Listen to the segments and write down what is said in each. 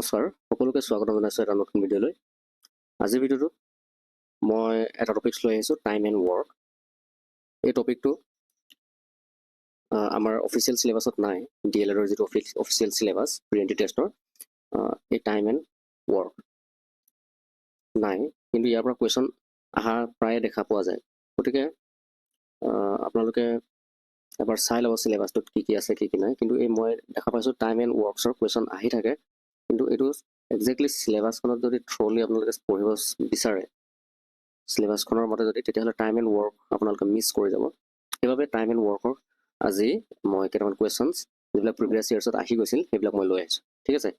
নমস্কাৰ সকলোকে স্বাগতম জনাইছোঁ এটা নতুন ভিডিঅ'লৈ। আজিৰ ভিডিঅ'টোত মই এটা টপিকছ লৈ আহিছোঁ, টাইম এণ্ড ৱৰ্ক। এই টপিকটো আমাৰ অফিচিয়েল চিলেবাছত নাই, DLEDৰ যিটো অফিচিয়েল চিলেবাছ প্ৰি এণ্ট্ৰি টেষ্টৰ, এই টাইম এণ্ড ৱৰ্ক নাই, কিন্তু ইয়াৰ পৰা কুৱেশ্যন অহা প্ৰায়ে দেখা পোৱা যায়। গতিকে আপোনালোকে এবাৰ চাই ল'ব চিলেবাছটোত কি কি আছে কি কি নাই। কিন্তু এই মই দেখা পাইছোঁ টাইম এণ্ড ৱৰ্কছৰ কুৱেশ্যন আহি থাকে, কিন্তু এইটো একজেক্টলি চিলেবাছখনত যদি থ্ৰ'লি আপোনালোকে পঢ়িব বিচাৰে, চিলেবাছখনৰ মতে যদি, তেতিয়াহ'লে টাইম এণ্ড ৱৰ্ক আপোনালোকে মিছ কৰি যাব। সেইবাবে টাইম এণ্ড ৱৰ্কৰ আজি মই কেইটামান কুৱেশ্যনছ যিবিলাক প্ৰিভিয়াছ ইয়াৰ্ছত আহি গৈছিল সেইবিলাক মই লৈ আহিছোঁ। ঠিক আছে,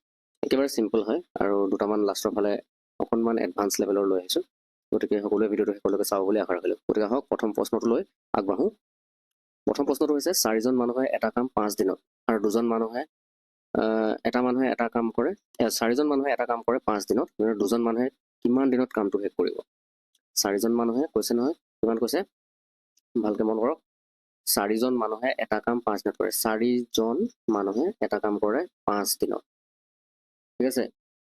একেবাৰে চিম্পল হয় আৰু দুটামান লাষ্টৰ ফালে অকণমান এডভান্স লেভেলৰ লৈ আহিছোঁ। গতিকে সকলোৱে ভিডিঅ'টো শেষলৈকে চাব বুলি আশা ৰাখিলোঁ। গতিকে আহক প্ৰথম প্ৰশ্নটো লৈ আগবাঢ়োঁ। প্ৰথম প্ৰশ্নটো হৈছে 4জন মানুহে এটা কাম 5 দিনত আৰু 2জন মানুহে এটা মানুহে এটা কাম কৰে, 4জন মানুহে এটা কাম কৰে 5 দিনত, 2জন মানুহে কিমান দিনত কামটো শেষ কৰিব? 4জন মানুহে কৈছে নহয়, কিমান কৈছে ভালকৈ মন কৰক। 4জন মানুহে এটা কাম 5 দিনত কৰে। 4জন মানুহে এটা কাম কৰে 5 দিনত। ঠিক আছে,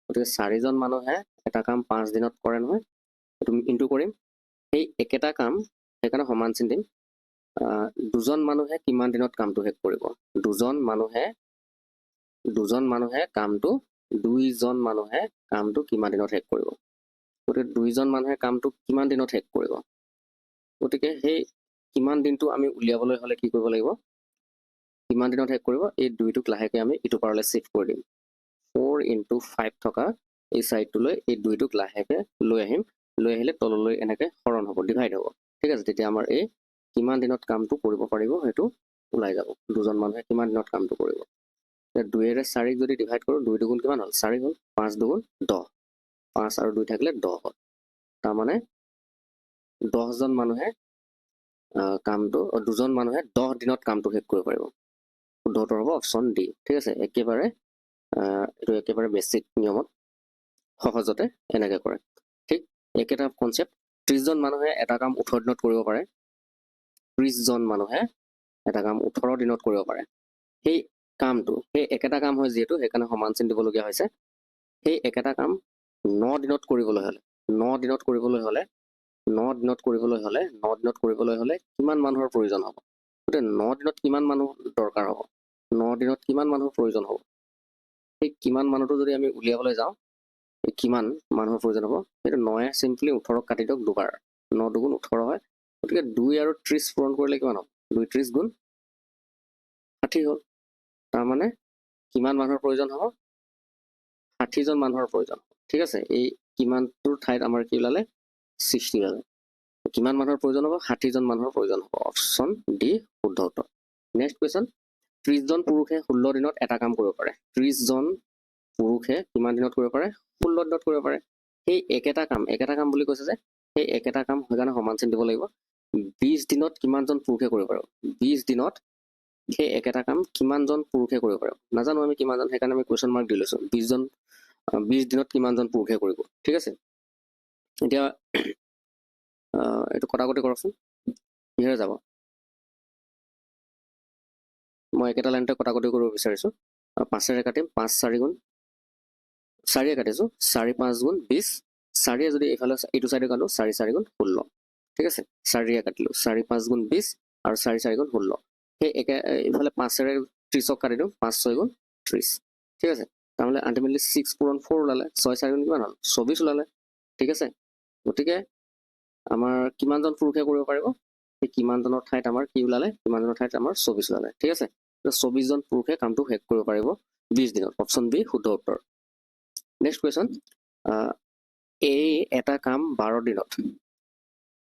গতিকে 4জন মানুহে এটা কাম 5 দিনত কৰে নহয়, এইটো ইনটু কৰিম। সেই একেটা কাম সেইকাৰণে সমান চিন দিম। 2জন মানুহে কিমান দিনত কামটো শেষ কৰিব? 2জন মানুহে কামটো 2জন মানুহে কামটো কিমান দিনত শেষ কৰিব? গতিকে 2জন মানুহে কামটো কিমান দিনত শেষ কৰিব? গতিকে সেই কিমান দিনটো আমি উলিয়াবলৈ হ'লে কি কৰিব লাগিব? কিমান দিনত শেষ কৰিব? এই 2টোক লাহেকৈ আমি ইটো পাৰলৈ চিফ্ট কৰি দিম। 4 × 5 থকা এই ছাইডটোলৈ এই 2টোক লাহেকৈ লৈ আহিম। লৈ আহিলে তললৈ এনেকৈ হৰণ হ'ব, ডিভাইড হ'ব। ঠিক আছে, তেতিয়া আমাৰ এই কিমান দিনত কামটো কৰিব পাৰিব সেইটো ওলাই যাব। 2জন মানুহে কিমান দিনত কামটো কৰিব? 2ৰে 4ক যদি ডিভাইড কৰোঁ, 2 দুগুণ কিমান হ'ল? 4 হ'ল। 5 দুগুণ 10, 5 আৰু 2 থাকিলে 10 হ'ল। তাৰমানে 10জন মানুহে কামটো, 2জন মানুহে 10 দিনত কামটো শেষ কৰিব পাৰিব। শুদ্ধ উত্তৰ হ'ব অপশ্যন ডি। ঠিক আছে, এইটো একেবাৰে বেছিক নিয়মত সহজতে এনেকৈ কৰে। ঠিক একেটা কনচেপ্ট 30জন মানুহে এটা কাম 18 দিনত কৰিব পাৰে। 30জন মানুহে এটা কাম 18 দিনত কৰিব পাৰে। সেই কামটো, সেই একেটা কাম হয় যিহেতু সেইকাৰণে সমান চিন দিবলগীয়া হৈছে। সেই একেটা কাম 9 দিনত কৰিবলৈ হ'লে কিমান মানুহৰ প্ৰয়োজন হ'ব? গতিকে 9 দিনত কিমান মানুহ দৰকাৰ হ'ব? 9 দিনত কিমান মানুহৰ প্ৰয়োজন হ'ব? সেই কিমান মানুহটো যদি আমি উলিয়াবলৈ যাওঁ, কিমান মানুহৰ প্ৰয়োজন হ'ব? সেইটো 9য়ে চিম্পলি 18ক কাটি দিয়ক দুবাৰ, 9 দুগুণ 18 হয়। গতিকে 2 আৰু 30 পূৰণ কৰিলে কিমান হ'ব? 2 30 গুণ 60 হ'ল। তাৰমানে কিমান মানুহৰ প্ৰয়োজন হ'ব? 60জন মানুহৰ প্ৰয়োজন হ'ব। ঠিক আছে, এই কিমানটোৰ ঠাইত আমাৰ কি ওলালে? 60 ওলালে। কিমান মানুহৰ প্ৰয়োজন হ'ব? 60জন মানুহৰ প্ৰয়োজন হ'ব। অপশ্যন ডি শুদ্ধ উত্তৰ। নেক্সট কুৱেশ্যন, 30জন পুৰুষে 16 দিনত এটা কাম কৰিব পাৰে। 30জন পুৰুষে কিমান দিনত কৰিব পাৰে? 16 দিনত কৰিব পাৰে। সেই একেটা কাম বুলি কৈছে যে, সেই একেটা কাম সেইকাৰণে সমান চিন দিব লাগিব। 20 দিনত কিমানজন পুৰুষে কৰিব পাৰিব? 20 দিনত সেই একেটা কাম কিমানজন পুৰুষে কৰিব পাৰিব? নাজানো আমি কিমানজন, সেইকাৰণে আমি কুৱেশ্যন মাৰ্ক দি লৈছোঁ। 20 দিনত কিমানজন পুৰুষে কৰিব? ঠিক আছে, এতিয়া এইটো কটাকটি কৰকচোন, কিহেৰে যাব? মই একেটা লাইনতে কটাকটি কৰিব বিচাৰিছোঁ। 5ৰে কাটিম, 5 4 গুণ 4য়ে কাটিছোঁ, 4 5 গুণ 20, 4য়ে যদি এইফালে এইটো চাইডে কাটো, 4 4 গুণ 16। ঠিক আছে, 4য়ে কাটিলোঁ, 4 5 গুণ 20 আৰু 4 4 গুণ 16। সেই এইফালে 5ৰে 30ক কাটি দিওঁ, 5 6 গুণ 30। ঠিক আছে, তাৰমানে আল্টিমেটলি 6 পূৰণ 4 ওলালে, 6 4 গুণ কিমান হ'ল? 24 ওলালে। ঠিক আছে, গতিকে আমাৰ কিমানজন পুৰুষে কৰিব পাৰিব? সেই কিমানজনৰ ঠাইত আমাৰ কি ওলালে? কিমানজনৰ ঠাইত আমাৰ 24 ওলালে। ঠিক আছে, 24জন পুৰুষে কামটো শেষ কৰিব পাৰিব 20 দিনত। অপশ্যন বি শুদ্ধ উত্তৰ। নেক্সট কুৱেশ্যন, এ এটা কাম 12 দিনত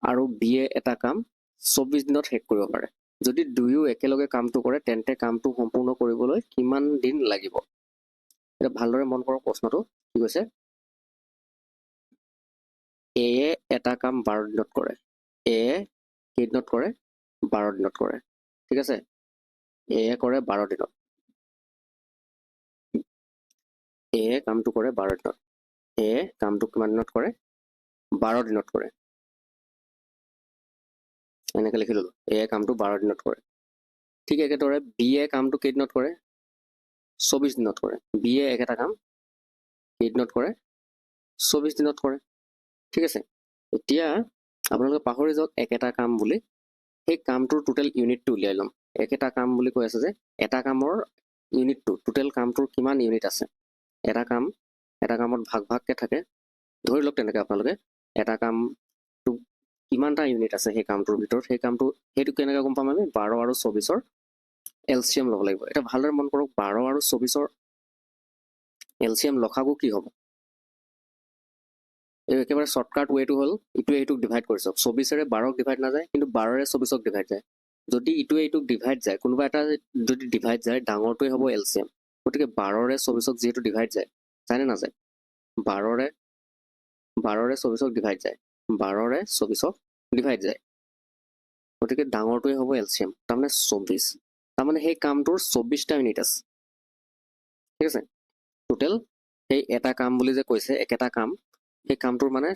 আৰু বিয়ে এটা কাম 24 দিনত শেষ কৰিব পাৰে। যদি দুয়ো একেলগে কামটো কৰে তেন্তে কামটো সম্পূৰ্ণ কৰিবলৈ কিমান দিন লাগিব? এতিয়া ভালদৰে মন কৰক প্ৰশ্নটো কি কৈছে। এ এটা কাম 12 দিনত কৰে। এ কেইদিনত কৰে? 12 দিনত কৰে। ঠিক আছে, এ কৰে 12 দিনত। এ কামটো কৰে 12 দিনত। এ কামটো কিমান দিনত কৰে? 12 দিনত কৰে। এনেকৈ লিখি ল'লো, এ কামটো 12 দিনত কৰে। ঠিক একেদৰে বি এ কামটো কেইদিনত কৰে? 24 দিনত কৰে। বি এ একেটা কাম কেইদিনত কৰে 24 দিনত কৰে ঠিক আছে এতিয়া আপোনালোকে পাহৰি যাওক একেটা কাম বুলি সেই কামটোৰ টোটেল ইউনিটটো উলিয়াই ল'ম একেটা কাম বুলি কৈ আছে যে এটা কামৰ ইউনিটটো টোটেল কামটোৰ কিমান ইউনিট আছে এটা কামত ভাগকে থাকে ধৰি লওক তেনেকৈ আপোনালোকে এটা কামটো কিমানটা ইউনিট আছে সেই কামটোৰ ভিতৰত সেই কামটো সেইটো কেনেকৈ গম পাম আমি 12 আৰু 24ৰ এলচিএম ল'ব লাগিব এটা ভালদৰে মন কৰক 12 আৰু 24ৰ এলচিএম লখাগু কি হ'ব একেবাৰে শৰ্টকাট ৱেটো হ'ল ইটোৱে এইটোক ডিভাইড কৰি চাওক 24ৰে 12ক ডিভাইড নাযায় কিন্তু 12ৰে 24ক ডিভাইড যায় যদি ইটোৱে এইটোক ডিভাইড যায় কোনোবা এটা যদি ডিভাইড যায় ডাঙৰটোৱে হ'ব এলচিএম গতিকে 12ৰে 24ক যিহেতু ডিভাইড যায় যায়নে নাযায় 12ৰে 24ক ডিভাইড যায় 12ৰে 24ক ডিভাইড যায় গতিকে ডাঙৰটোৱে হ'ব এলচিএম তাৰমানে 24 তাৰমানে সেই কামটোৰ 24টা ইউনিট আছে ঠিক আছে টোটেল সেই এটা কাম বুলি যে কৈছে একেটা কাম সেই কামটোৰ মানে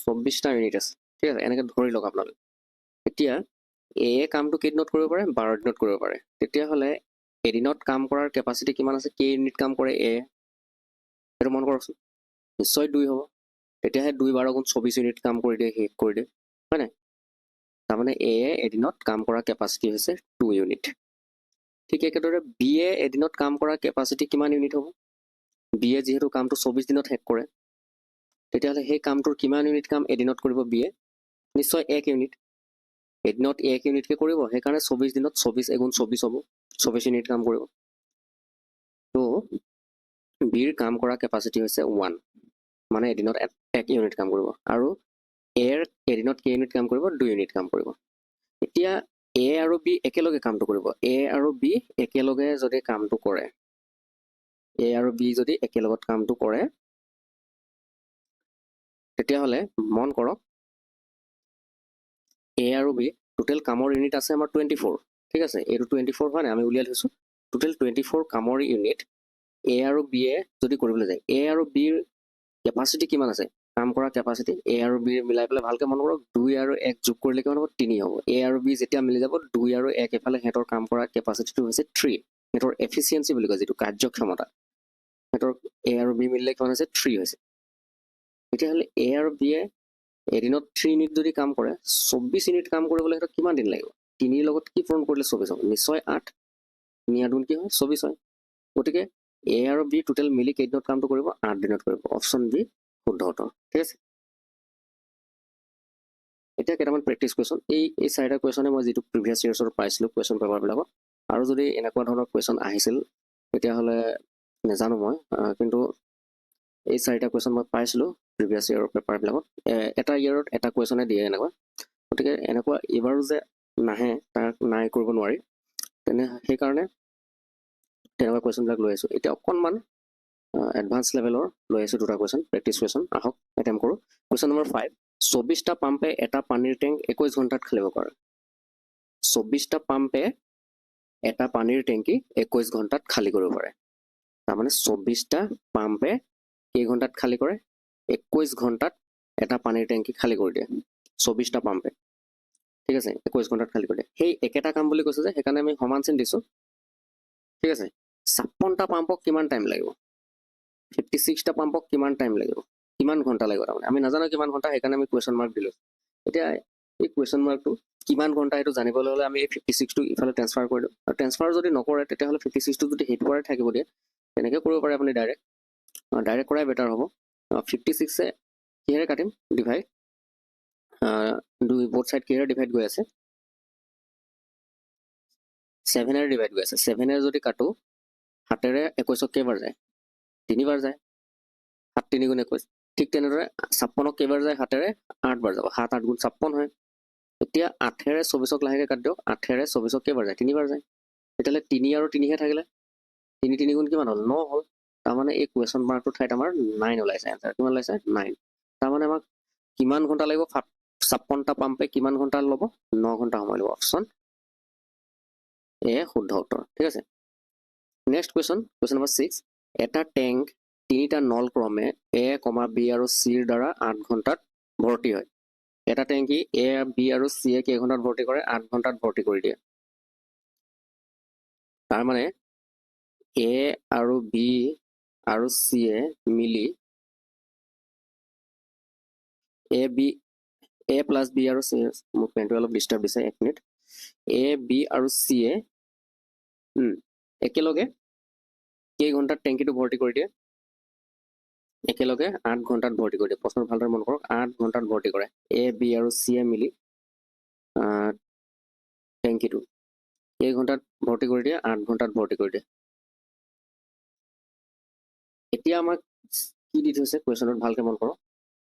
24টা ইউনিট আছে ঠিক আছে এনেকৈ ধৰি লওক আপোনালোকে এতিয়া এ কামটো কেইদিনত কৰিব পাৰে 12 দিনত কৰিব পাৰে তেতিয়াহ'লে এদিনত কাম কৰাৰ কেপাচিটি কিমান আছে কেই ইউনিট কাম কৰে এ সেইটো মন কৰকচোন নিশ্চয় 2 হ'ব তেতিয়াহে 2 12 গুণ 24 ইউনিট কাম কৰি দিয়ে শেষ কৰি দিয়ে হয় নাই তাৰমানে এ এদিনত কাম কৰা কেপাচিটি হৈছে 2 ইউনিট ঠিক একেদৰে বি এ এদিনত কাম কৰা কেপাচিটি কিমান ইউনিট হ'ব বি এ যিহেতু কামটো 24 দিনত শেষ কৰে তেতিয়াহ'লে সেই কামটোৰ কিমান ইউনিট কাম এদিনত কৰিব বি এ নিশ্চয় 1 ইউনিট এদিনত 1 ইউনিটকে কৰিব সেইকাৰণে 24 দিনত 24 এগুণ 24 হ'ব 24 ইউনিট কাম কৰিব তো বিৰ কাম কৰা কেপাচিটি হৈছে 1 মানে এদিনত 1 ইউনিট কাম কৰিব আৰু এৰ এদিনত কেই ইউনিট কাম কৰিব 2 ইউনিট কাম কৰিব এতিয়া এ আৰু বি একেলগে কামটো কৰিব এ আৰু বি একেলগে যদি কামটো কৰে এ আৰু বি যদি একেলগত কামটো কৰে তেতিয়াহ'লে মন কৰক এ আৰু বি টোটেল কামৰ ইউনিট আছে আমাৰ 24 ঠিক আছে এইটো 24 হয় নাই আমি উলিয়াই থৈছোঁ টোটেল 24 কামৰ ইউনিট এ আৰু বি এ যদি কৰিবলৈ যায় এ আৰু বিৰ কেপাচিটি কিমান আছে কাম কৰা কেপাচিটি এ আৰু বি মিলাই পেলাই ভালকৈ মন কৰক 2 আৰু 1 যোগ কৰিলে কিমান হ'ব 3 হ'ব এ আৰু বি যেতিয়া মিলি যাব 2 আৰু 1 এফালে সিহঁতৰ কাম কৰা কেপাচিটিটো হৈছে 3 সিহঁতৰ এফিচিয়েঞ্চি বুলি কয় যিটো কাৰ্যক্ষমতা সিহঁতৰ এ আৰু বি মিলিলে কিমান হৈছে 3 হৈছে তেতিয়াহ'লে এ আৰু বি এ এদিনত 3 ইউনিট যদি কাম কৰে 24 ইউনিট কাম কৰিবলৈ সিহঁতক কিমান দিন লাগিব 3ৰ লগত কি পূৰণ কৰিলে 24 হ'ব নিশ্চয় 8 3 আৰু 2 কি হয় 24 হয় গতিকে এ আৰু বি টোটেল মিলি কেইদিনত কামটো কৰিব 8 দিনত কৰিব অপশ্যন বি শুদ্ধ উত্তৰ ঠিক আছে এতিয়া কেইটামান প্ৰেক্টিছ কুৱেশ্যন এই 4টা কুৱেশ্যনে মই যিটো প্ৰিভিয়াছ ইয়াৰ্ছৰ পাইছিলোঁ কুৱেশ্যন পেপাৰবিলাকত আৰু যদি এনেকুৱা ধৰণৰ কুৱেশ্যন আহিছিল তেতিয়াহ'লে নাজানো মই কিন্তু এই 4টা কুৱেশ্যন মই পাইছিলোঁ প্ৰিভিয়াছ ইয়াৰৰ পেপাৰবিলাকত এটা ইয়াৰত এটা কুৱেশ্যনে দিয়ে এনেকুৱা গতিকে এনেকুৱা এইবাৰো যে নাহে তাক নাই কৰিব নোৱাৰি সেইকাৰণে তেনেকুৱা কুৱেশ্যনবিলাক লৈ আছোঁ এতিয়া অকণমান এডভান্স লেভেলৰ লৈ আছোঁ দুটা কুৱেশ্যন প্ৰেক্টিছ কুৱেশ্যন আহক এটেম্প কৰোঁ কুৱেশ্যন নম্বৰ 5 24টা পাম্পে এটা পানীৰ টেংক 21 ঘণ্টাত খালিব পাৰে 24টা পাম্পে এটা পানীৰ টেংকি 21 ঘণ্টাত খালী কৰিব পাৰে তাৰমানে 24টা পাম্পে কেই ঘণ্টাত খালী কৰে 21 ঘণ্টাত এটা পানীৰ টেংকি খালী কৰি দিয়ে 24টা পাম্পে ঠিক আছে 21 ঘণ্টাত খালী কৰি দিয়ে সেই একেটা কাম বুলি কৈছে যে সেইকাৰণে আমি সমান চিন দিছোঁ ঠিক আছে 56টা পাম্পক কিমান টাইম লাগিব 56টা পাম্পক কিমান টাইম লাগিব কিমান ঘণ্টা লাগিব তাৰমানে আমি নাজানো কিমান ঘণ্টা সেইকাৰণে আমি কুৱেশ্যন মাৰ্ক দিলোঁ এতিয়া এই কুৱেশ্যন মাৰ্কটো কিমান ঘণ্টা এইটো জানিবলৈ হ'লে আমি এই 56টো ইফালে ট্ৰেন্সফাৰ কৰি দিওঁ আৰু ট্ৰেন্সফাৰ যদি নকৰে তেতিয়াহ'লে 56টো যদি সেইটো পৰাই থাকিব দিয়ে তেনেকৈ কৰিব পাৰে আপুনি ডাইৰেক্ট কৰাই বেটাৰ হ'ব 56এ কিহেৰে কাটিম ডিভাইড বোথ ছাইড কিহেৰে ডিভাইড গৈ আছে 7এৰে ডিভাইড গৈ আছে 7এৰে যদি কাটো 7এৰে 21ক কেইবাৰ যায় 3বাৰ যায় 7 3 গুণ 21 ঠিক তেনেদৰে 56ক কেইবাৰ যায় 7এৰে 8 বাৰ যাব 7 8 গুণ 56 হয় এতিয়া 8এৰে 24ক লাহেকৈ কাটি দিয়ক 8এৰে 24ক কেইবাৰ যায় 3বাৰ যায় তেতিয়াহ'লে 3 আৰু 3হে থাকিলে 3 3 গুণ কিমান হ'ল 9 হ'ল তাৰমানে এই কুৱেশ্যন মাৰ্কটোৰ ঠাইত আমাৰ 9 ওলাইছে এনচাৰ কিমান ওলাইছে 9 তাৰমানে আমাক কিমান ঘণ্টা লাগিব 56টা পাম্পে কিমান ঘণ্টা ল'ব 9 ঘণ্টা সময় ল'ব অপশ্যন এ শুদ্ধ উত্তৰ ঠিক আছে নেক্সট কুৱেশ্যন নম্বৰ 6 এটা টেংক 3টা নল ক্ৰমে এ বি আৰু চিৰ দ্বাৰা 8 ঘণ্টাত ভৰ্তি হয় এটা টেংকি এ বি আৰু চিয়ে কেই ঘণ্টাত ভৰ্তি কৰে 8 ঘণ্টাত ভৰ্তি কৰি দিয়ে তাৰমানে এ আৰু বি আৰু চিয়ে মিলি A B A plus B আৰু C মোক পেনটো অলপ ডিষ্টাৰ্ব দিছে 1 মিনিট A B আৰু C এ একেলগে কেই ঘণ্টাত টেংকিটো ভৰ্তি কৰি দিয়ে একেলগে 8 ঘণ্টাত ভৰ্তি কৰি দিয়ে প্ৰশ্ন ভালদৰে মন কৰক 8 ঘণ্টাত ভৰ্তি কৰে A B আৰু C এ মিলি টেংকিটো কেই ঘণ্টাত ভৰ্তি কৰি দিয়ে 8 ঘণ্টাত ভৰ্তি কৰি দিয়ে এতিয়া আমাক কি দি থৈছে কোৱেশ্যনত ভালকে মন কৰক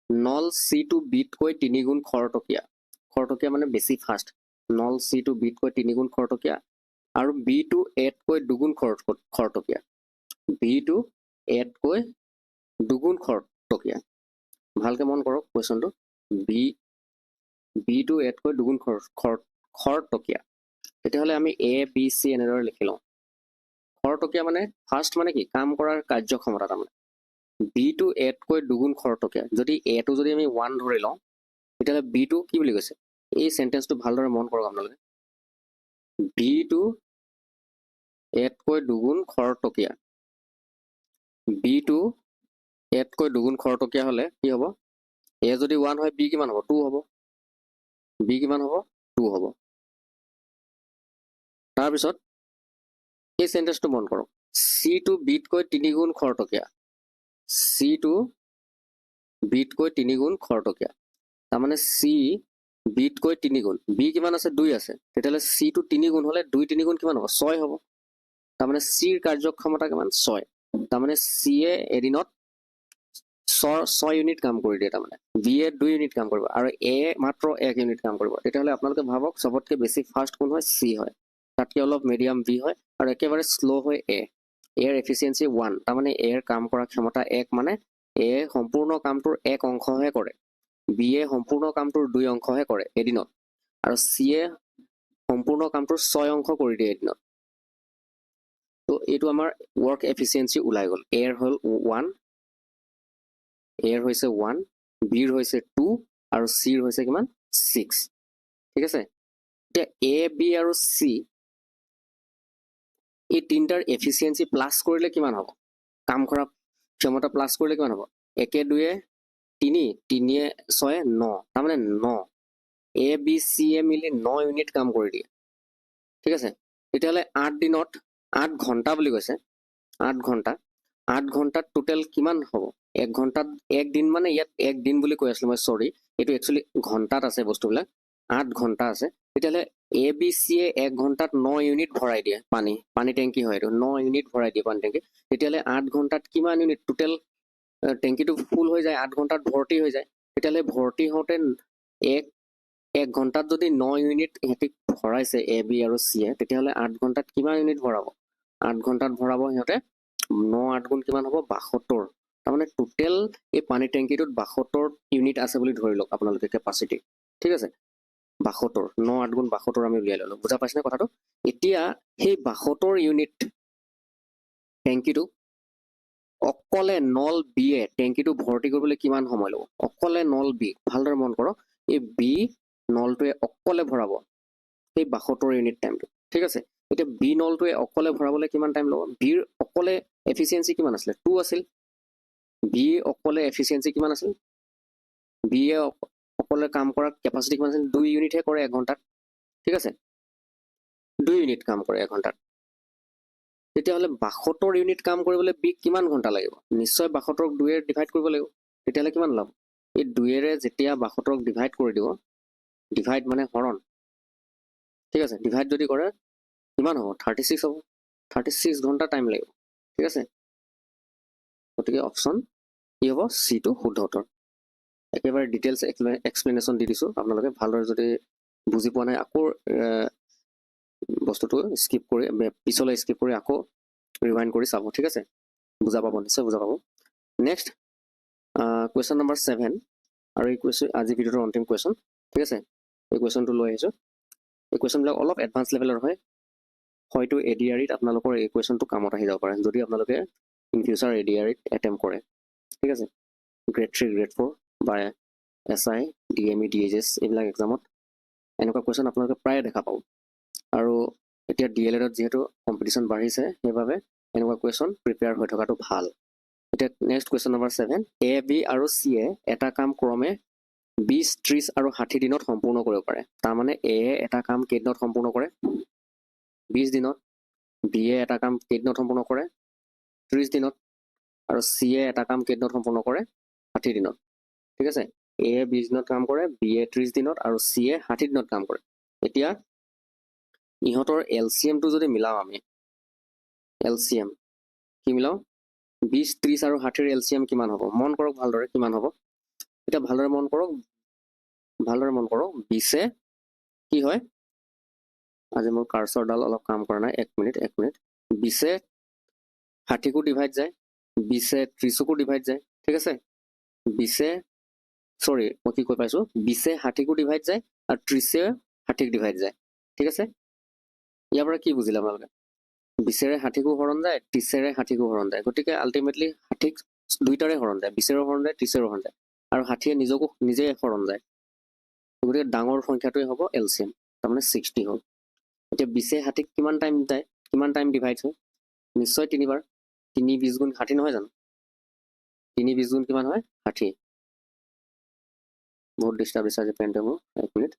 নল C2 বিটকৈ 3 গুণ খৰতকীয়া মানে বেছি ফাষ্ট নল C2 বিটকৈ 3 গুণ খৰতকীয়া আৰু B2 A-তকৈ 2 গুণ খৰতকীয়া B2 A-তকৈ 2 গুণ খৰতকীয়া ভালকে মন কৰক কোৱেশ্যনটো B2 A-তকৈ 2 গুণ খৰতকীয়া তেতিয়াহ'লে আমি A B C এনেদৰে লিখি লওঁ খৰতকীয়া মানে ফাষ্ট মানে কি কাম কৰাৰ কাৰ্যক্ষমতা তাৰমানে B2 A-তকৈ 2 গুণ খৰতকীয়া যদি A-টো যদি আমি 1 ধৰি লওঁ তেতিয়াহ'লে B2 কি বুলি কৈছে এই সেন্টেন্সটো ভালদৰে মন কৰক আপোনালোকে B2 A-তকৈ 2 গুণ খৰতকীয়া B2 A-তকৈ 2 গুণ খৰতকীয়া হ'লে কি হ'ব A যদি 1 হয় B কিমান হ'ব 2 হ'ব B কিমান হ'ব 2 হ'ব তাৰপিছত এই সেন্টেন্সটো মন কৰক C2 বিটকৈ 3 গুণ খৰতকীয়া C2 বিটকৈ 3 গুণ খৰতকীয়া তাৰমানে C বিটকৈ 3 গুণ B কিমান আছে 2 আছে তেতিয়াহ'লে C2 3 গুণ হ'লে 2 3 গুণ কিমান হ'ব 6 হ'ব তাৰমানে C ৰ কাৰ্যক্ষমতা কিমান 6 তাৰমানে C এ এদিনত 6 ইউনিট কাম কৰি দিয়ে তাৰমানে B এ 2 ইউনিট কাম কৰিব আৰু A মাত্ৰ 1 ইউনিট কাম কৰিব তেতিয়াহ'লে আপোনালোকে ভাবক সবতকৈ বেছি ফাষ্ট কোন হয় C হয় তাতকৈ অলপ মিডিয়াম B হয় আৰু একেবাৰে স্লো হয় A এৰ এফিচিয়েন্সি 1 তাৰমানে A ৰ কাম কৰা ক্ষমতা 1 মানে A সম্পূৰ্ণ কামটোৰ 1 অংশহে কৰে B এ সম্পূৰ্ণ কামটোৰ 2 অংশহে কৰে এদিনত আৰু C এ সম্পূৰ্ণ কামটোৰ 6 অংশ কৰি দিয়ে এদিনত তো এইটো আমাৰ ওয়াৰ্ক এফিচিয়েন্সি ওলাই গ'ল A ৰ হ'ল 1 A ৰ হৈছে 1 B ৰ হৈছে 2 আৰু C ৰ হৈছে কিমান 6 ঠিক আছে এতিয়া A B আৰু C এই তিনটাৰ এফিচিয়েন্সি প্লাস কৰিলে কিমান হ'ব কাম কৰা ক্ষমতা প্লাস কৰিলে কিমান হ'ব 1 2 3 3 6 9 তাৰমানে 9 A B C এ মিলি 9 ইউনিট কাম কৰি দিয়ে ঠিক আছে তেতিয়াহ'লে 8 দিনত 8 ঘণ্টা বুলি কৈছে 8 ঘণ্টাত টোটেল কিমান হ'ব 1 ঘণ্টাত 1 দিন মানে ইয়াত 1 দিন বুলি কৈ আছিলোঁ মই সৰি এইটো একচুয়ালি ঘণ্টাত আছে বস্তুবিলাক 8 ঘণ্টা আছে তেতিয়াহ'লে A B C এ 1 ঘণ্টাত 9 ইউনিট ভৰাই দিয়ে পানী টেংকি হয় এইটো 9 ইউনিট ভৰাই দিয়ে পানী টেংকি তেতিয়াহ'লে 8 ঘণ্টাত কিমান ইউনিট টোটেল টেংকিটো ফুল হৈ যায় 8 ঘণ্টাত ভৰ্তি হৈ যায় তেতিয়াহ'লে ভৰ্তি হওঁতে 1 ঘণ্টাত যদি 9 ইউনিট ইহঁতে ভৰাইছে A B আৰু C এ তেতিয়াহ'লে 8 ঘণ্টাত কিমান ইউনিট ভৰাব 8 ঘণ্টাত ভৰাব সিহঁতে 9 8 গুণ কিমান হ'ব 72 তাৰমানে টোটেল এই পানী টেংকিটোত 72 ইউনিট আছে বুলি ধৰি লওক আপোনালোকে কেপাসিটি ঠিক আছে 72 9 8 গুণ 72 আমি উলিয়াই ললো বুজা পাইছেনে কথাটো এতিয়া সেই 72 ইউনিট টেংকিটো অকলে নল বি এ টেংকিটো ভৰ্তি কৰিবলৈ কিমান সময় ল'ব অকলে নল বি ভালদৰে মন কৰক এই বি নলটোৱে অকলে ভৰাব সেই 72 ইউনিট টাইমটো ঠিক আছে এতিয়া বি নলটোৱে অকলে ভৰাবলৈ কিমান টাইম ল'ব বিৰ অকলে এফিচিয়েন্সি কিমান আছিল 2 আছিল বি অকলে এফিচিয়েন্সি কিমান আছিল বি এ অকলে কাম কৰা কেপাসিটি কিমান আছিল 2 ইউনিটহে কৰে 1 ঘণ্টাত ঠিক আছে 2 ইউনিট কাম কৰে 1 ঘণ্টাত তেতিয়াহ'লে 72 ইউনিট কাম কৰিবলৈ বি কিমান ঘণ্টা লাগিব নিশ্চয় 72ক 2 এৰে ডিভাইড কৰিব লাগিব তেতিয়াহ'লে কিমান লাভ এই 2 এৰে যেতিয়া 72ক ডিভাইড কৰি দিব ডিভাইড মানে হৰণ ঠিক আছে ডিভাইড যদি কৰে কিমান হ'ব 36 হ'ব 36 ঘণ্টা টাইম লাগিব ঠিক আছে গতিকে অপচন কি হ'ব সি টো শুদ্ধ উত্তৰ একেবাৰে ডিটেইলছ এক্সপ্লেনেশ্যন দি দিছোঁ আপোনালোকে ভালদৰে যদি বুজি পোৱা নাই আকৌ বস্তুটো স্কিপ কৰি পিছলৈ স্কিপ কৰি আকৌ ৰিৱাইণ্ড কৰি চাব ঠিক আছে বুজা পাব নিশ্চয় বুজা পাব নেক্সট কুৱেশ্যন নম্বৰ 7 আৰু এই কুৱেশ্যন আজি ভিডিঅ'টোৰ অন্তিম কুৱেশ্যন ঠিক আছে এই কুৱেশ্যনটো লৈ আহিছোঁ এই কুৱেশ্যনবিলাক অলপ এডভান্স লেভেলৰ হয় হয়তো এডিআৰিত আপোনালোকৰ এই কুৱেশ্যনটো কামত আহি যাব পাৰে যদি আপোনালোকে ইন ফিউচাৰ এডিআৰিত এটেম্প কৰে ঠিক আছে গ্ৰেড 3 গ্ৰেড 4 বা SI DME DHS এইবিলাক এক্সামত এনেকুৱা কুৱেশ্যন আপোনালোকে প্ৰায় দেখা পাব আৰু এতিয়া DLEডত যিহেতু কম্পিটিশ্যন বাঢ়িছে সেইবাবে এনেকুৱা কুৱেশ্যন প্ৰিপেয়াৰ হৈ থকাটো ভাল এতিয়া next question number 7 A B আৰু C এ এটা কাম ক্ৰমে 20, 30 আৰু 60 দিনত সম্পূৰ্ণ কৰিব পাৰে। তাৰমানে এ এটা কাম কেইদিনত সম্পূৰ্ণ কৰে? 20 দিনত, বি এ এটা কাম কেইদিনত সম্পূৰ্ণ কৰে? 30 দিনত, আৰু চি এ এটা কাম কেইদিনত সম্পূৰ্ণ কৰে? 60 দিনত। ঠিক আছে, এ 20 দিনত কাম কৰে, বি এ 30 দিনত, আৰু চি এ 60 দিনত কাম কৰে। এতিয়া ইহঁতৰ এলচিএমটো যদি মিলাও আমি, এলচিএম কি মিলাও? 20, 30 আৰু 60ৰ এলচিএম কিমান হ'ব? মন কৰক ভালদৰে, কিমান হ'ব? এতিয়া ভালদৰে মন কৰক, 20 কি হয়? আজি মোৰ কাৰ্চৰডাল অলপ কাম কৰা নাই, 1 মিনিট। 20 60কো ডিভাইড যায়, 20 30কো ডিভাইড যায়। ঠিক আছে, 20 সৰি মই কি কৈ পাইছো, 20 60কো ডিভাইড যায় আৰু 30 60ক ডিভাইড যায়। ঠিক আছে, ইয়াৰ পৰা কি বুজিলে আপোনালোকে? 20ৰে 60কো হৰণ যায়, 30ৰে 60কো হৰণ যায়। গতিকে আল্টিমেটলি 60 দুইটাৰে হৰণ যায়, 20ৰো হৰণ যায়, 30ৰো হৰণ যায়, আৰু 60য়ে নিজে হৰণ যায়। গতিকে ডাঙৰ সংখ্যাটোৱে হ'ব এলচিএম, তাৰমানে 60 হ'ল। এতিয়া 20 60ক কিমান টাইম যায়, কিমান টাইম ডিভাইড হয়? নিশ্চয় 3বাৰ। 3 20 গুণ 60 নহয় জানো? 3 20 গুণ কিমান হয়? 60। বহুত ডিষ্টাৰ্ব দিছে আজি পেণ্টে মোৰ, 1 মিনিট।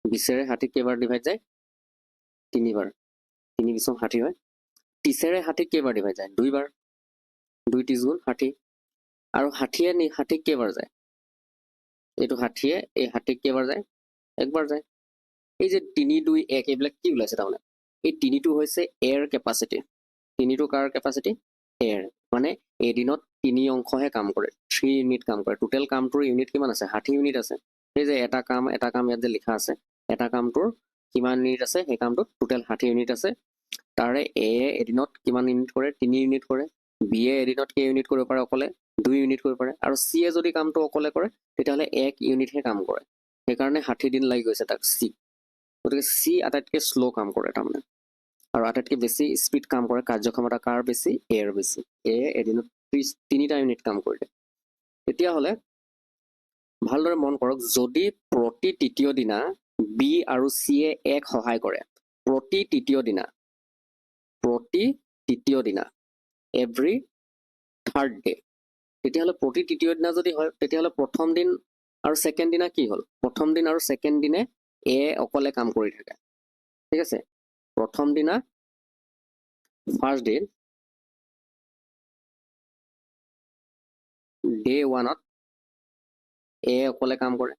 20ৰে 60ক কেইবাৰ ডিভাইড যায়? 3বাৰ। 3 20 60 হয়। 30ৰে 60ক কেইবাৰ ডিভাইড যায়? 2বাৰ। 2 30 গুণ 60। আৰু 60য়ে 60ক কেইবাৰ যায়? এইটো 60য়ে এই 60ক কেইবাৰ যায়? 1বাৰ যায়। এই যে 3 2 1 এইবিলাক কি ওলাইছে? তাৰমানে এই 3টো হৈছে এয়াৰ কেপাচিটি। 3টো কাৰ কেপাচিটি? এয়াৰ। মানে এদিনত 3 অংশহে কাম কৰে, 3 ইউনিট কাম কৰে। টোটেল কামটোৰ ইউনিট কিমান আছে? 60 ইউনিট আছে। সেই যে এটা কাম ইয়াত যে লিখা আছে, এটা কামটোৰ কিমান ইউনিট আছে, সেই কামটোত টোটেল 60 ইউনিট আছে। তাৰে এ এদিনত কিমান ইউনিট কৰে? 3 ইউনিট কৰে। বি এ এদিনত কেই ইউনিট কৰিব পাৰে? অকলে 2 ইউনিট কৰিব পাৰে। আৰু চি এ যদি কামটো অকলে কৰে তেতিয়াহ'লে 1 ইউনিটহে কাম কৰে। সেইকাৰণে 60 দিন লাগি গৈছে তাক চি। গতিকে চি আটাইতকৈ শ্ল' কাম কৰে তাৰমানে, আৰু আটাইতকৈ বেছি স্পীড কাম কৰে। কাৰ্যক্ষমতা কাৰ বেছি? এৰ বেছি। এ এদিনত 3টা ইউনিট কাম কৰিলে। তেতিয়াহ'লে ভালদৰে মন কৰক, যদি প্ৰতি তৃতীয় দিনা বি আৰু চি এ 1 সহায় কৰে, প্ৰতি তৃতীয় দিনা এভৰি থাৰ্ড ডে, তেতিয়াহ'লে প্ৰতি তৃতীয় দিনা যদি হয়, তেতিয়াহ'লে প্ৰথম দিন আৰু ছেকেণ্ড দিনা কি হ'ল? প্ৰথম দিন আৰু ছেকেণ্ড দিনে এ অকলে কাম কৰি থাকে। ঠিক আছে, প্ৰথম দিনা ফাৰ্ষ্ট ডে 1ত এ অকলে কাম কৰে।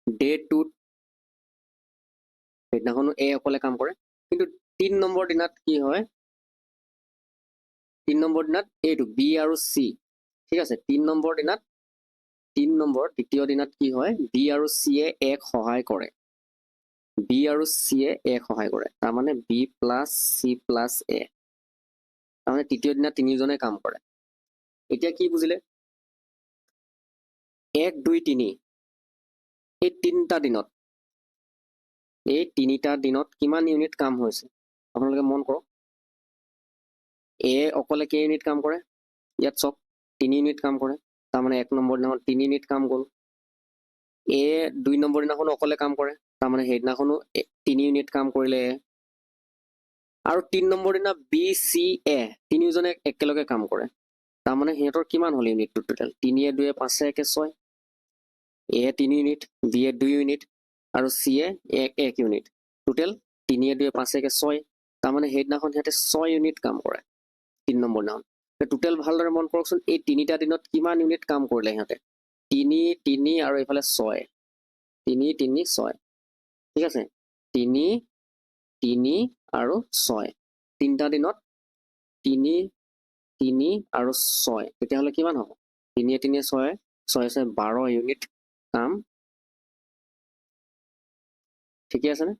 ডে 2ত সেইদিনাখনো এ অকলে কাম কৰে। কিন্তু 3 নম্বৰ দিনাত কি হয়? 3 নম্বৰ দিনাত এইটো বি আৰু চি, ঠিক আছে, 3 নম্বৰ তৃতীয় দিনাত কি হয়? বি আৰু চি এ 1 সহায় কৰে। বি আৰু চি এ 1 সহায় কৰে, তাৰমানে বি প্লাছ চি প্লাছ এ। তাৰমানে তৃতীয় দিনা 3জনে কাম কৰে। এতিয়া কি বুজিলে? 1 2 3 এই 3টা দিনত কিমান ইউনিট কাম হৈছে আপোনালোকে মন কৰক। এ অকলে কেই ইউনিট কাম কৰে? ইয়াত চাওক 3 ইউনিট কাম কৰে, তাৰমানে 1 নম্বৰ দিনাখন 3 ইউনিট কাম গ'ল। এ 2 নম্বৰ দিনাখনো অকলে কাম কৰে, তাৰমানে সেইদিনাখনো 3 ইউনিট কাম কৰিলে। আৰু 3 নম্বৰ দিনা বি চি এ 3জনে একেলগে কাম কৰে, তাৰমানে সিহঁতৰ কিমান হ'ল ইউনিটটো total? 3 2 5 1 6। A 3 unit, B A 2 unit, আৰু চি এ 1 ইউনিট। টোটেল 3 2 5 1 6। তাৰমানে সেইদিনাখন সিহঁতে 6 ইউনিট কাম কৰে 3 নম্বৰ দিনাখন। টোটেল ভালদৰে মন কৰকচোন, এই 3টা দিনত কিমান ইউনিট কাম কৰিলে সিহঁতে? 3 3 আৰু এইফালে 6, 3 3 6। ঠিক আছে, 3 3 আৰু 6, 3টা দিনত 3 3 আৰু 6, তেতিয়াহ'লে কিমান হ'ব? 3 3 6 6 12 ইউনিট কাম। ঠিকে আছেনে?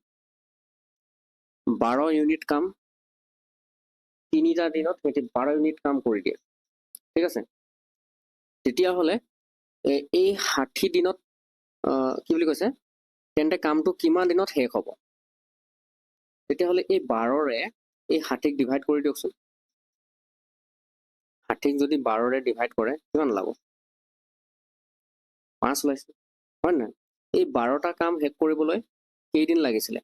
12 ইউনিট কাম 3টা দিনত সিহঁতে 12 ইউনিট কাম কৰি দিয়ে। ঠিক আছে, তেতিয়াহ'লে এই 60 দিনত কি বুলি কৈছে, তেন্তে কামটো কিমান দিনত শেষ হ'ব? তেতিয়াহ'লে এই 12ৰে এই 60ক ডিভাইড কৰি দিয়কচোন। 60ক যদি 12ৰে ডিভাইড কৰে কিমান ওলাব? 5 ওলাইছে, হয় নহয়? এই 12টা কাম শেষ কৰিবলৈ কেইদিন লাগিছিলে?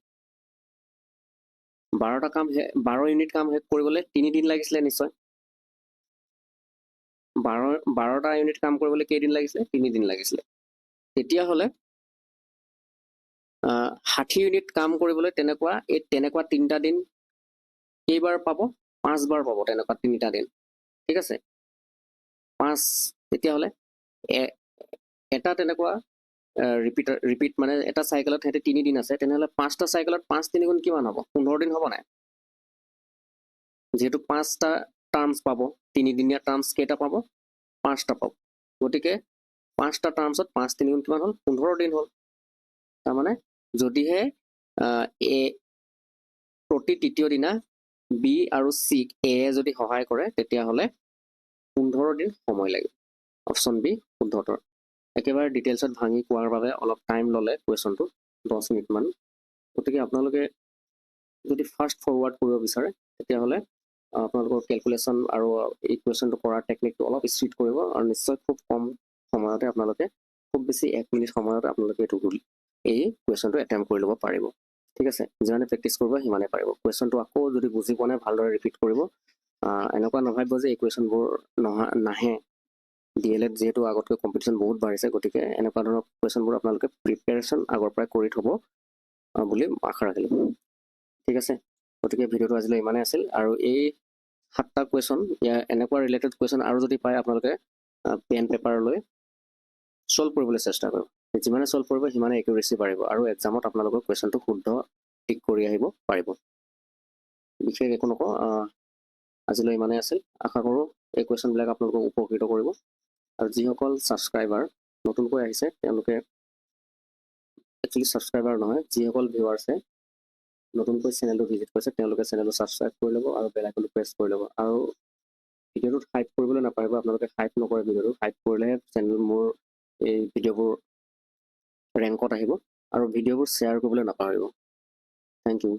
12 ইউনিট কাম শেষ কৰিবলৈ 3 দিন লাগিছিলে নিশ্চয়। 12টা ইউনিট কাম কৰিবলৈ কেইদিন লাগিছিলে? 3 দিন লাগিছিলে। তেতিয়াহ'লে 60 ইউনিট কাম কৰিবলৈ তেনেকুৱা 3টা দিন কেইবাৰ পাব? 5 বাৰ পাব তেনেকুৱা 3টা দিন। ঠিক আছে, 5 তেতিয়াহ'লে এটা তেনেকুৱা ৰিপিট মানে এটা চাইকেলত সিহঁতে 3 দিন আছে, তেনেহ'লে 5টা চাইকেলত 5 3 গুণ কিমান হ'ব? 15 দিন হ'ব নাই? যেহেতু 5টা টাৰ্মছ পাব, 3দিনীয়া টাৰ্মছ কেইটা পাব? 5টা পাব। গতিকে 5টা টাৰ্মছত 5 3 গুণ কিমান হ'ল? 15 দিন হ'ল। তাৰমানে যদিহে প্ৰতি তৃতীয় দিনা বি আৰু চিক এ যদি সহায় কৰে তেতিয়াহ'লে 15 দিন সময় লাগে। অপশ্যন বি শুদ্ধতৰ। একেবাৰে ডিটেইলছত ভাঙি কোৱাৰ বাবে অলপ টাইম ল'লে কুৱেশ্যনটো 10 মিনিটমান। গতিকে আপোনালোকে যদি ফাষ্ট ফৰৱাৰ্ড কৰিব বিচাৰে তেতিয়াহ'লে আপোনালোকৰ কেলকুলেশ্যন আৰু এই কুৱেশ্যনটো কৰাৰ টেকনিকটো অলপ স্পীড কৰিব আৰু নিশ্চয় খুব কম সময়তে আপোনালোকে খুব বেছি 1 মিনিট সময়ত আপোনালোকে এই কুৱেশ্যনটো এটেম্প কৰি ল'ব পাৰিব। ঠিক আছে, যিমানে প্ৰেক্টিছ কৰিব সিমানে পাৰিব। কুৱেশ্যনটো আকৌ যদি বুজি পোৱা নাই ভালদৰে ৰিপিট কৰিব। এনেকুৱা নাভাবিব যে এই কুৱেশ্যনবোৰ নাহে। DLED যিহেতু আগতকৈ কম্পিটিশ্যন বহুত বাঢ়িছে, গতিকে এনেকুৱা ধৰণৰ কুৱেশ্যনবোৰ আপোনালোকে প্ৰিপেৰেশ্যন আগৰ পৰাই কৰি থ'ব বুলি আশা ৰাখিলোঁ। ঠিক আছে, গতিকে ভিডিঅ'টো আজিলৈ ইমানেই আছিল। আৰু এই 7টা কুৱেশ্যন এনেকুৱা ৰিলেটেড কুৱেশ্যন আৰু যদি পায় আপোনালোকে পেন পেপাৰ লৈ ছল্ভ কৰিবলৈ চেষ্টা কৰিব। যিমানে ছল্ভ কৰিব সিমানে একিউৰেচি বাঢ়িব আৰু এক্সামত আপোনালোকৰ কুৱেশ্যনটো শুদ্ধ ঠিক কৰি আহিব পাৰিব। বিশেষ একো নকওঁ, আজিলৈ ইমানেই আছিল। আশা কৰোঁ এই কুৱেশ্যনবিলাক আপোনালোকক উপকৃত কৰিব। আৰু যিসকল ছাবস্ক্ৰাইবাৰ নতুনকৈ আহিছে তেওঁলোকে একচুৱেলি ছাবস্ক্ৰাইবাৰ নহয়, যিসকল ভিউৱাৰ্ছে নতুনকৈ চেনেলটো ভিজিট কৰিছে তেওঁলোকে চেনেলটো ছাবস্ক্ৰাইব কৰি ল'ব আৰু বেল আইকনটো প্ৰেছ কৰি ল'ব। আৰু ভিডিঅ'টোত হাইপ কৰিবলৈ নাপাৰিব, আপোনালোকে হাইপ নকৰে ভিডিঅ'টো। হাইপ কৰিলেহে মোৰ এই ভিডিঅ'বোৰ ৰেংকত আহিব। আৰু ভিডিঅ'বোৰ শ্বেয়াৰ কৰিবলৈ নাপাহৰিব। Thank U.